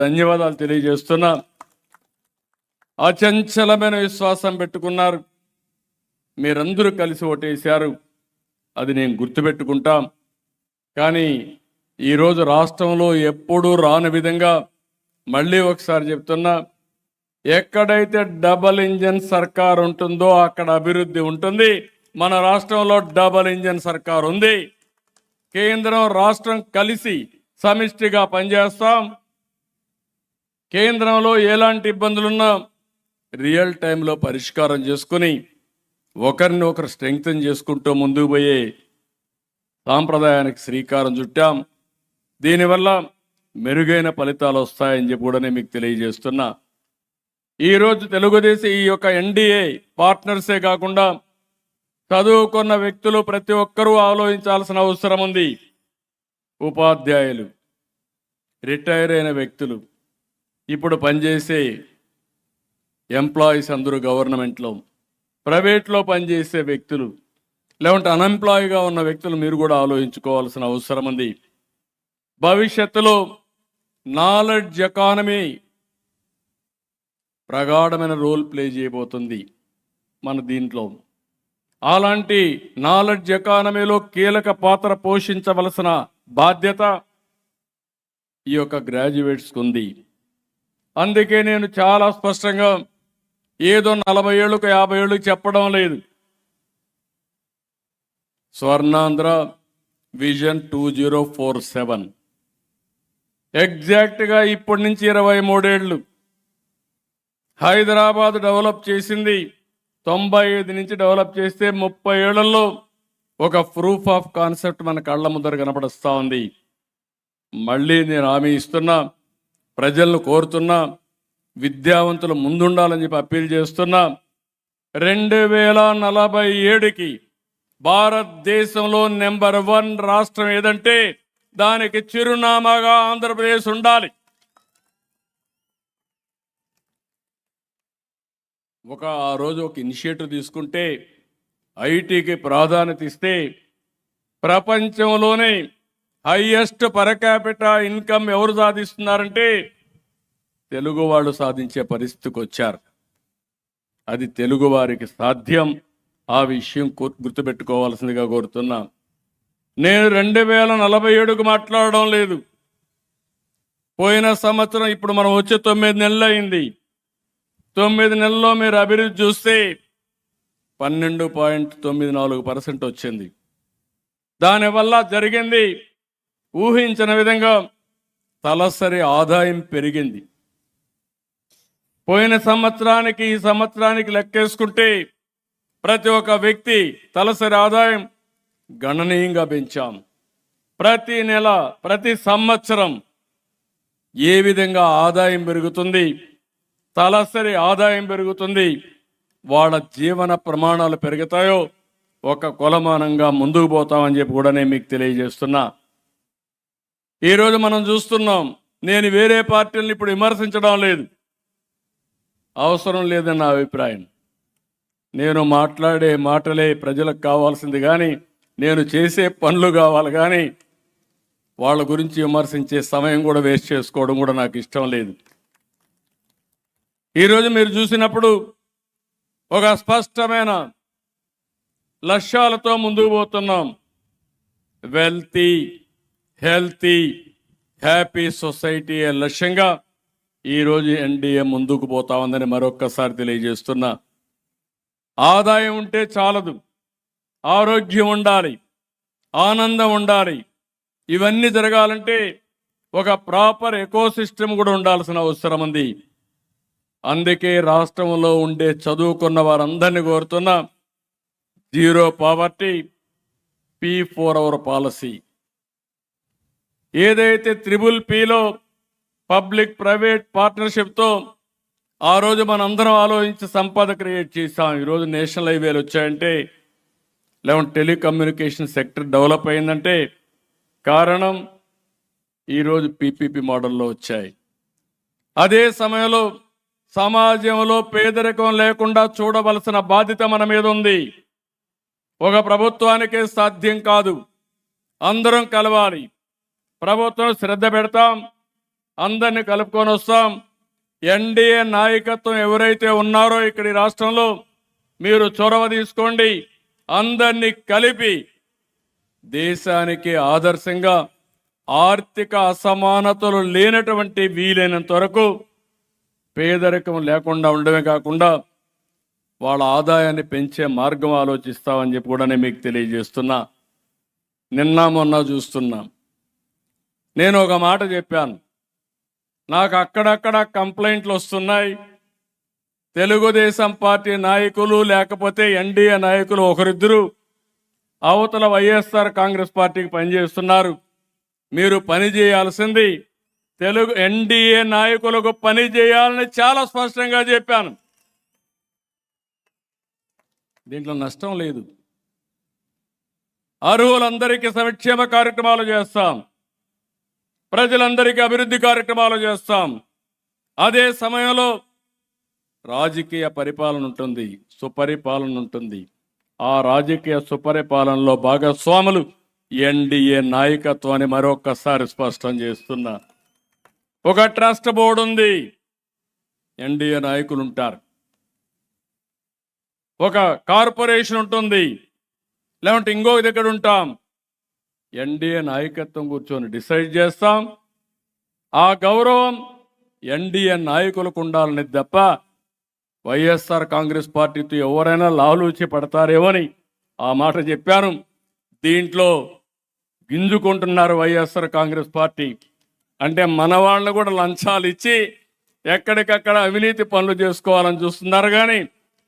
ధన్యవాదాలు తెలియజేస్తున్నా. అచంచలమైన విశ్వాసం పెట్టుకున్నారు. మీరందరూ కలిసి ఓటేశారు. అది నేను గుర్తుపెట్టుకుంటాం. కానీ ఈరోజు రాష్ట్రంలో ఎప్పుడూ రాని విధంగా మళ్ళీ ఒకసారి చెప్తున్నా, ఎక్కడైతే డబల్ ఇంజన్ సర్కార్ ఉంటుందో అక్కడ అభివృద్ధి ఉంటుంది. మన రాష్ట్రంలో డబల్ ఇంజన్ సర్కార్ ఉంది. కేంద్రం రాష్ట్రం కలిసి సమిష్టిగా పనిచేస్తాం. కేంద్రంలో ఎలాంటి ఇబ్బందులున్నా రియల్ టైంలో పరిష్కారం చేసుకుని ఒకరిని ఒకరు స్ట్రెంగ్తన్ చేసుకుంటూ ముందుకు పోయే సాంప్రదాయానికి శ్రీకారం చుట్టాం. దీనివల్ల మెరుగైన ఫలితాలు వస్తాయని చెప్పి కూడా మీకు తెలియజేస్తున్నా. ఈరోజు తెలుగుదేశం ఈ యొక్క ఎన్డీఏ పార్ట్నర్సే కాకుండా చదువుకున్న వ్యక్తులు ప్రతి ఒక్కరూ ఆలోచించాల్సిన అవసరం ఉంది. ఉపాధ్యాయులు, రిటైర్ అయిన వ్యక్తులు, ఇప్పుడు పనిచేసే ఎంప్లాయీస్ అందరూ గవర్నమెంట్లో, ప్రైవేట్లో పనిచేసే వ్యక్తులు, లేకుంటే అన్ఎంప్లాయీగా ఉన్న వ్యక్తులు మీరు కూడా ఆలోచించుకోవాల్సిన అవసరం ఉంది. భవిష్యత్తులో నాలెడ్జ్ ఎకానమీ ప్రగాఢమైన రోల్ ప్లే చేయబోతుంది మన దీంట్లో. అలాంటి నాలెడ్జ్ ఎకానమీలో కీలక పాత్ర పోషించవలసిన బాధ్యత ఈ యొక్క గ్రాడ్యుయేట్స్కి ఉంది. అందుకే నేను చాలా స్పష్టంగా ఏదో 40 ఏళ్ళకు 50 ఏళ్ళకు చెప్పడం లేదు. స్వర్ణాంధ్ర విజన్ 2047 ఎగ్జాక్ట్గా ఇప్పటి నుంచి 23 ఏళ్ళు. హైదరాబాద్ డెవలప్ చేసింది 95 నుంచి డెవలప్ చేస్తే 30 ఏళ్లలో ఒక ప్రూఫ్ ఆఫ్ కాన్సెప్ట్ మన కళ్ళ ముందర కనపడుస్తూ ఉంది. మళ్ళీ నేను హామీ ఇస్తున్నా, ప్రజలను కోరుతున్నా, విద్యావంతులు ముందుండాలని చెప్పి అప్పీల్ చేస్తున్నా. 2047కి భారతదేశంలో నెంబర్ 1 రాష్ట్రం ఏదంటే దానికి చిరునామాగా ఆంధ్రప్రదేశ్ ఉండాలి. ఆ రోజు ఒక ఇనిషియేటివ్ తీసుకుంటే, ఐటీకి ప్రాధాన్యత ఇస్తే ప్రపంచంలోనే హైయెస్ట్ పర్ క్యాపిటా ఇన్కమ్ ఎవరు సాధిస్తున్నారంటే తెలుగు వాళ్ళు సాధించే పరిస్థితికి వచ్చారు. అది తెలుగు వారికి సాధ్యం. ఆ విషయం గుర్తుపెట్టుకోవాల్సిందిగా కోరుతున్నా. నేను 2047కు మాట్లాడడం లేదు. పోయిన సంవత్సరం ఇప్పుడు మనం వచ్చే 9 నెలలు అయింది. 9 నెలల్లో మీరు అభివృద్ధి చూస్తే 12.94% వచ్చింది. దానివల్ల జరిగింది ఊహించిన విధంగా తలసరి ఆదాయం పెరిగింది. పోయిన సంవత్సరానికి ఈ సంవత్సరానికి లెక్కేసుకుంటే ప్రతి ఒక్క వ్యక్తి తలసరి ఆదాయం గణనీయంగా పెంచాం. ప్రతి నెల, ప్రతి సంవత్సరం ఏ విధంగా ఆదాయం పెరుగుతుంది, తలసరి ఆదాయం పెరుగుతుంది, వాళ్ళ జీవన ప్రమాణాలు పెరుగుతాయో ఒక కొలమానంగా ముందుకు పోతామని చెప్పి కూడా నేను మీకు తెలియజేస్తున్నా. ఈరోజు మనం చూస్తున్నాం, నేను వేరే పార్టీలను ఇప్పుడు విమర్శించడం లేదు, అవసరం లేదని నా అభిప్రాయం. నేను మాట్లాడే మాటలే ప్రజలకు కావాల్సింది కానీ నేను చేసే పనులు కావాలి కానీ వాళ్ళ గురించి విమర్శించే సమయం కూడా వేస్ట్ చేసుకోవడం కూడా నాకు ఇష్టం లేదు. ఈరోజు మీరు చూసినప్పుడు ఒక స్పష్టమైన లక్ష్యాలతో ముందుకు పోతున్నాం. వెల్తీ, హెల్తీ, హ్యాపీ సొసైటీ లక్ష్యంగా ఈరోజు ఎన్డీఏ ముందుకు పోతా ఉందని మరొక్కసారి తెలియజేస్తున్నా. ఆదాయం ఉంటే చాలదు, ఆరోగ్యం ఉండాలి, ఆనందం ఉండాలి. ఇవన్నీ జరగాలంటే ఒక ప్రాపర్ ఎకోసిస్టమ్ కూడా ఉండాల్సిన అవసరం ఉంది. అందుకే రాష్ట్రంలో ఉండే చదువుకున్న వారందరినీ కోరుతున్నా, zero poverty, P4 hour policy. ఏదైతే PPPలో పబ్లిక్ ప్రైవేట్ పార్ట్నర్షిప్తో ఆ రోజు మనందరం ఆలోచించి సంపద క్రియేట్ చేశాం. ఈరోజు నేషనల్ హైవేలు వచ్చాయంటే, లేకుంటే టెలికమ్యూనికేషన్ సెక్టర్ డెవలప్ అయిందంటే కారణం ఈరోజు PPP మోడల్లో వచ్చాయి. అదే సమయంలో సమాజంలో పేదరికం లేకుండా చూడవలసిన బాధ్యత మన మీద ఉంది. ఒక ప్రభుత్వానికే సాధ్యం కాదు, అందరం కలవాలి. ప్రభుత్వం శ్రద్ధ పెడతాం, అందరినీ కలుపుకొని వస్తాం. ఎన్డీఏ నాయకత్వం ఎవరైతే ఉన్నారో ఇక్కడ ఈ రాష్ట్రంలో మీరు చొరవ తీసుకోండి. అందరినీ కలిపి దేశానికి ఆదర్శంగా ఆర్థిక అసమానతలు లేనటువంటి వీలైనంత వరకు పేదరికం లేకుండా ఉండడమే కాకుండా వాళ్ళ ఆదాయాన్ని పెంచే మార్గం ఆలోచిస్తామని చెప్పి కూడా నేను మీకు తెలియజేస్తున్నా. నిన్న మొన్న చూస్తున్నా, నేను ఒక మాట చెప్పాను, నాకు అక్కడక్కడ కంప్లైంట్లు వస్తున్నాయి. తెలుగుదేశం పార్టీ నాయకులు లేకపోతే ఎన్డీఏ నాయకులు ఒకరిద్దరు అవతల వైఎస్ఆర్ కాంగ్రెస్ పార్టీకి పనిచేస్తున్నారు. మీరు పని చేయాల్సింది ఎన్డీఏ నాయకులకు పని చేయాలని చాలా స్పష్టంగా చెప్పాను. దీంట్లో నష్టం లేదు. అర్హులందరికీ సంక్షేమ కార్యక్రమాలు చేస్తాం, ప్రజలందరికీ అభివృద్ధి కార్యక్రమాలు చేస్తాం. అదే సమయంలో రాజకీయ పరిపాలన ఉంటుంది, సుపరిపాలన ఉంటుంది. ఆ రాజకీయ సుపరిపాలనలో భాగస్వాములు ఎన్డీఏ నాయకత్వాన్ని మరొకసారి స్పష్టం చేస్తున్నా. ఒక ట్రస్ట్ బోర్డు ఉంది, ఎన్డీఏ నాయకులు ఉంటారు. ఒక కార్పొరేషన్ ఉంటుంది, లేదంటే ఇంకో దగ్గర ఉంటాం. ఎన్డీఏ నాయకత్వం కూర్చొని డిసైడ్ చేస్తాం. ఆ గౌరవం ఎన్డీఏ నాయకులకు ఉండాలని తప్ప వైఎస్ఆర్ కాంగ్రెస్ పార్టీతో ఎవరైనా లాలూచి పడతారేమని ఆ మాట చెప్పాను. దీంట్లో గింజుకుంటున్నారు వైఎస్ఆర్ కాంగ్రెస్ పార్టీ. అంటే మన వాళ్ళని కూడా లంచాలు ఇచ్చి ఎక్కడికక్కడ అవినీతి పనులు చేసుకోవాలని చూస్తున్నారు. కానీ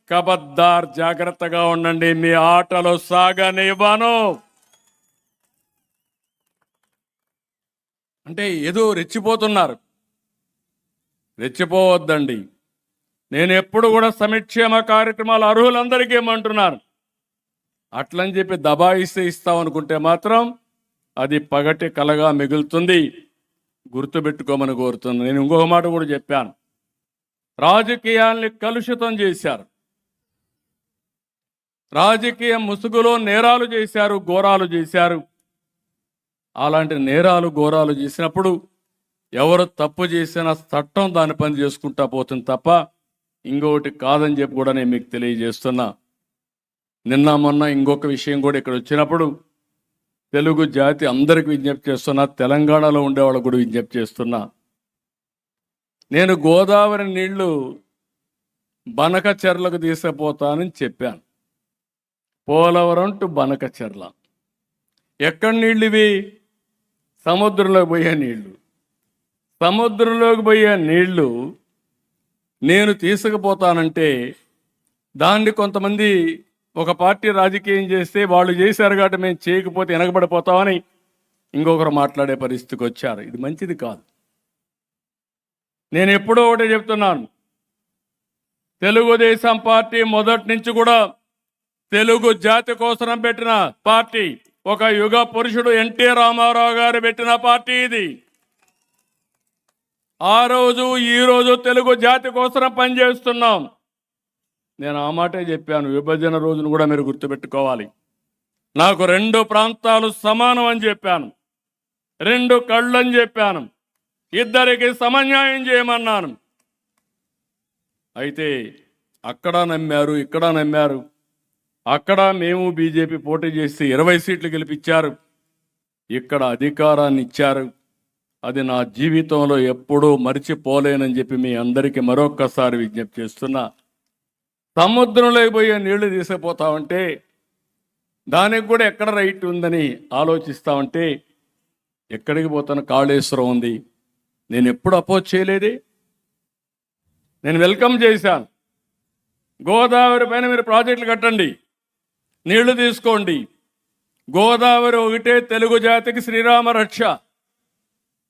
కబద్దార్, జాగ్రత్తగా ఉండండి, మీ ఆటలు సాగనివ్వను. అంటే ఏదో రెచ్చిపోతున్నారు, రెచ్చిపోవద్దండి. నేను ఎప్పుడు కూడా సంక్షేమ కార్యక్రమాలు అర్హులందరికీ ఏమంటున్నాను. అట్లని చెప్పి దబాయిస్తే ఇస్తామనుకుంటే మాత్రం అది పగటి కలగా మిగులుతుంది. గుర్తుపెట్టుకోమని కోరుతున్నాను. నేను ఇంకొక మాట కూడా చెప్పాను, రాజకీయాల్ని కలుషితం చేశారు, రాజకీయ ముసుగులో నేరాలు చేశారు, ఘోరాలు చేశారు. అలాంటి నేరాలు ఘోరాలు చేసినప్పుడు ఎవరు తప్పు చేసినా చట్టం దాని పని చేసుకుంటా పోతుంది తప్ప ఇంకొకటి కాదని చెప్పి కూడా నేను మీకు తెలియజేస్తున్నా. నిన్న మొన్న ఇంకొక విషయం కూడా ఇక్కడ వచ్చినప్పుడు తెలుగు జాతి అందరికి విజ్ఞప్తి చేస్తున్నా, తెలంగాణలో ఉండేవాళ్ళకు కూడా విజ్ఞప్తి చేస్తున్నా. నేను గోదావరి నీళ్లు బనకచెర్లకు తీసుకుపోతానని చెప్పాను. పోలవరం టు బనకచెర్ల. ఎక్కడి నీళ్ళు ఇవి? సముద్రంలోకి పోయే నీళ్లు. సముద్రంలోకి పోయే నీళ్లు నేను తీసుకుపోతానంటే దాన్ని కొంతమంది ఒక పార్టీ రాజకీయం చేస్తే వాళ్ళు చేశారు కాబట్టి మేము చేయకపోతే వెనకబడిపోతామని ఇంకొకరు మాట్లాడే పరిస్థితికి వచ్చారు. ఇది మంచిది కాదు. నేను ఎప్పుడో ఒకటే చెప్తున్నాను, తెలుగుదేశం పార్టీ మొదటి నుంచి కూడా తెలుగు జాతి కోసం పెట్టిన పార్టీ. ఒక యుగ పురుషుడు ఎన్టీ రామారావు గారు పెట్టిన పార్టీ ఇది. ఆ రోజు ఈ రోజు తెలుగు జాతి కోసం పనిచేస్తున్నాం. నేను ఆ మాటే చెప్పాను. విభజన రోజును కూడా మీరు గుర్తుపెట్టుకోవాలి. నాకు 2 ప్రాంతాలు సమానం అని చెప్పాను, 2 కళ్ళు అని చెప్పాను, ఇద్దరికి సమన్యాయం చేయమన్నాను. అయితే అక్కడ నమ్మారు, ఇక్కడ నమ్మారు. అక్కడ మేము బీజేపీ పోటీ చేసి 20 సీట్లు గెలిపించారు, ఇక్కడ అధికారాన్ని ఇచ్చారు. అది నా జీవితంలో ఎప్పుడూ మర్చిపోలేనని చెప్పి మీ అందరికీ మరొక్కసారి విజ్ఞప్తి చేస్తున్నా. సముద్రంలోకి పోయే నీళ్లు తీసుకుపోతామంటే దానికి కూడా ఎక్కడ రైట్ ఉందని ఆలోచిస్తామంటే ఎక్కడికి పోతాను? కాళేశ్వరం ఉంది. నేను ఎప్పుడు అపోజ్ చేయలేదే, నేను వెల్కమ్ చేశాను. గోదావరి పైన మీరు ప్రాజెక్టులు కట్టండి, నీళ్లు తీసుకోండి. గోదావరి ఒకటే తెలుగు జాతికి శ్రీరామ రక్ష.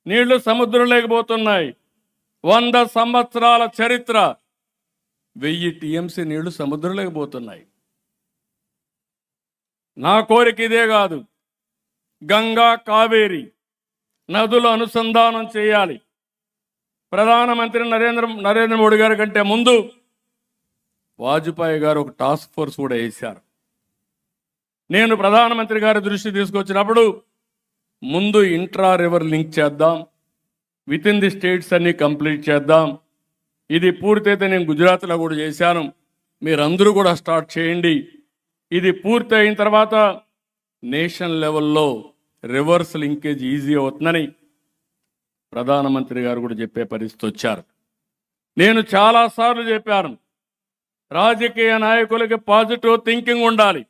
నీళ్లు సముద్రం లేకపోతున్నాయి. 100 సంవత్సరాల చరిత్ర, 1000 టీఎంసీ నీళ్లు సముద్రం లేకపోతున్నాయి. నా కోరిక ఇదే కాదు, గంగా కావేరి నదులు అనుసంధానం చేయాలి. ప్రధానమంత్రి నరేంద్ర మోడీ గారి కంటే ముందు వాజ్పేయి గారు ఒక టాస్క్ ఫోర్స్ కూడా వేశారు. నేను ప్రధానమంత్రి గారి దృష్టి తీసుకొచ్చినప్పుడు ముందు ఇంట్రా రివర్ లింక్ చేద్దాం, విత్ ఇన్ ది స్టేట్స్ అన్ని కంప్లీట్ చేద్దాం. ఇది పూర్తయితే నేను గుజరాత్లో కూడా చేశాను, మీరందరూ కూడా స్టార్ట్ చేయండి. ఇది పూర్తి అయిన తర్వాత నేషనల్ లెవెల్లో రివర్స్ లింకేజ్ ఈజీ అవుతుందని ప్రధానమంత్రి గారు కూడా చెప్పే పరిస్థితి వచ్చారు. నేను చాలాసార్లు చెప్పాను, రాజకీయ నాయకులకి పాజిటివ్ థింకింగ్ ఉండాలి.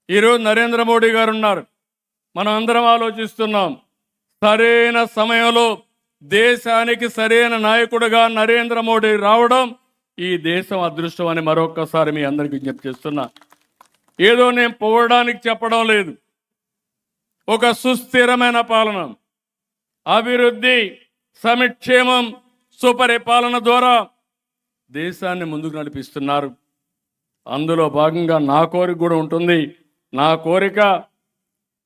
ఈరోజు నరేంద్ర మోడీ గారు ఉన్నారు, మనం అందరం ఆలోచిస్తున్నాం, సరైన సమయంలో దేశానికి సరైన నాయకుడిగా నరేంద్ర మోడీ రావడం ఈ దేశం అదృష్టం అని మరొక్కసారి మీ అందరికీ విజ్ఞప్తి చేస్తున్నా. ఏదో నేను పొగడానికి చెప్పడం లేదు. ఒక సుస్థిరమైన పాలన, అభివృద్ధి, సంక్షేమం, సుపరిపాలన ద్వారా దేశాన్ని ముందుకు నడిపిస్తున్నారు. అందులో భాగంగా నా కోరిక కూడా ఉంటుంది. నా కోరిక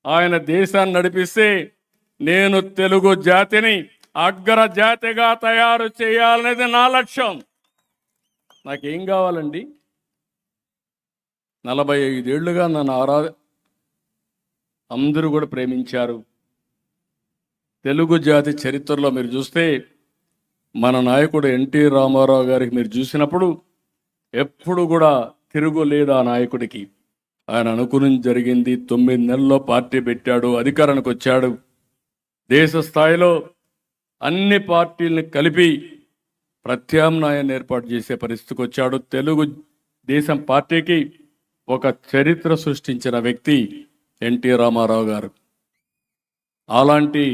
ఆయన దేశాన్ని నడిపిస్తే నేను తెలుగు జాతిని అగ్ర జాతిగా తయారు చేయాలనేది నా లక్ష్యం. నాకేం కావాలండి? 45 ఏళ్లుగా నన్ను అందరూ కూడా ప్రేమించారు. తెలుగు జాతి చరిత్రలో మీరు చూస్తే మన నాయకుడు ఎన్టీ రామారావు గారికి మీరు చూసినప్పుడు ఎప్పుడు కూడా తిరుగులేదు ఆ నాయకుడికి. ఆయన అనుకుని జరిగింది. 9 నెలల్లో పార్టీ పెట్టాడు, అధికారానికి వచ్చాడు. దేశ స్థాయిలో అన్ని పార్టీలను కలిపి ప్రత్యామ్నాయాన్ని ఏర్పాటు చేసే పరిస్థితికి వచ్చాడు. తెలుగు దేశం పార్టీకి ఒక చరిత్ర సృష్టించిన వ్యక్తి ఎన్టీ రామారావు గారు. అలాంటి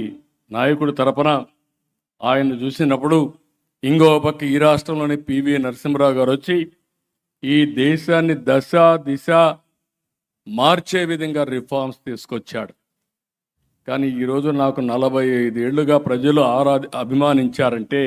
నాయకుడి తరపున ఆయన చూసినప్పుడు ఇంకో పక్క ఈ రాష్ట్రంలోని పివి నరసింహరావు గారు వచ్చి ఈ దేశాన్ని దశ దిశ మార్చే విధంగా రిఫార్మ్స్ తీసుకొచ్చాడు. కానీ ఈరోజు నాకు 45 ఏళ్లుగా ప్రజలు అభిమానించారంటే